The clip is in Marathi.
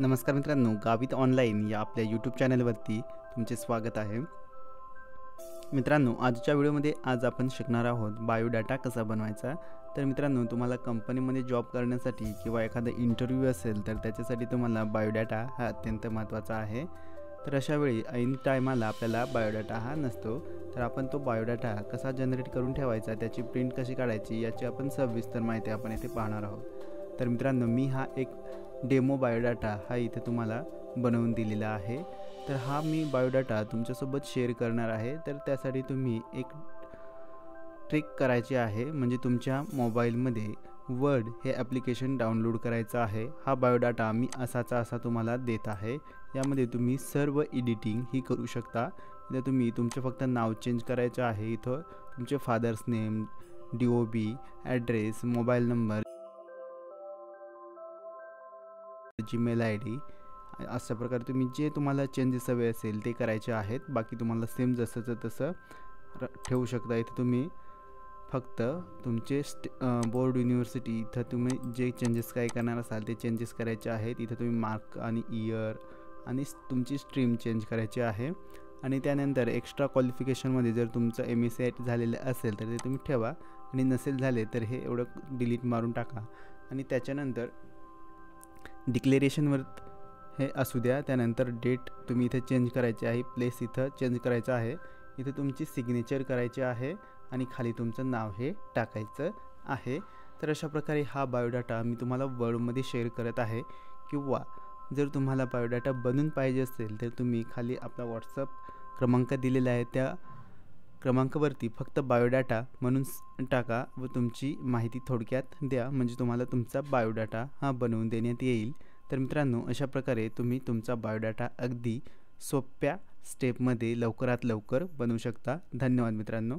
नमस्कार मित्रांनो, गावित ऑनलाईन या आपल्या यूट्यूब चॅनलवरती तुमचे स्वागत आहे. मित्रांनो, आजच्या व्हिडिओमध्ये आज आपण शिकणार आहोत बायोडाटा कसा बनवायचा. तर मित्रांनो, तुम्हाला कंपनीमध्ये जॉब करण्यासाठी किंवा एखादा इंटरव्ह्यू असेल तर त्याच्यासाठी तुम्हाला बायोडाटा हा अत्यंत महत्त्वाचा आहे. तर अशा वेळी ऐन टायमाला आपल्याला बायोडाटा हा नसतो, तर आपण तो बायोडाटा कसा जनरेट करून ठेवायचा, त्याची प्रिंट कशी काढायची याची आपण सविस्तर माहिती आपण इथे पाहणार आहोत. तर मित्रांनो, मी हा एक डेमो बायोडाटा हा इथे तुम्हाला बनवून दिलेला आहे. तर हा मी बायोडाटा तुमच्यासोबत शेअर करणार आहे. तर त्यासाठी तुम्ही एक ट्रिक करायची आहे, म्हणजे तुमच्या मोबाईलमध्ये वर्ड हे ॲप्लिकेशन डाउनलोड करायचं आहे. हा बायोडाटा मी असाचा असा तुम्हाला देत आहे. यामध्ये तुम्ही सर्व एडिटिंग ही करू शकता. इथं तुम्ही तुमचे फक्त नाव चेंज करायचं आहे. इथं तुमचे father's name, DOB, address, mobile number, Gmail ID अशा प्रकारे तुम्ही जे तुम्हाला चेंजेस हवे असेल ते करायचे आहेत. बाकी तुम्हाला सेम जसंचं तसं ठेवू शकता. इथे तुम्ही फक्त तुमचे बोर्ड, युनिव्हर्सिटी इथं तुम्ही जे चेंजेस काय करणार असाल ते चेंजेस करायचे आहेत. इथं तुम्ही मार्क आणि इयर आणि तुमची स्ट्रीम चेंज करायची आहे. आणि त्यानंतर एक्स्ट्रा क्वालिफिकेशनमध्ये जर तुमचं MSc झालेलं असेल तर ते तुम्ही ठेवा, आणि नसेल झाले तर हे एवढं डिलीट मारून टाका. आणि त्याच्यानंतर डिक्लेरेशनवर हे असू द्या. त्यानंतर डेट तुम्ही इथे चेंज करायची आहे, प्लेस इथं चेंज करायचं आहे, इथे तुमची सिग्नेचर करायची आहे आणि खाली तुमचं नाव हे टाकायचं आहे. तर अशा प्रकारे हा बायोडाटा मी तुम्हाला वर्डमध्ये शेअर करत आहे. किंवा जर तुम्हाला बायोडाटा बनवून पाहिजे असेल तर तुम्ही खाली आपला व्हॉट्सअप क्रमांक दिलेला आहे, त्या क्रमांकावरती फक्त बायोडाटा म्हणून टाका व तुमची माहिती थोडक्यात द्या, म्हणजे तुम्हाला तुमचा बायोडाटा हा बनवून देण्यात येईल. तर मित्रांनो, अशा प्रकारे तुम्ही तुमचा बायोडाटा अगदी सोप्या स्टेपमध्ये लवकरात लवकर बनवू शकता. धन्यवाद मित्रांनो.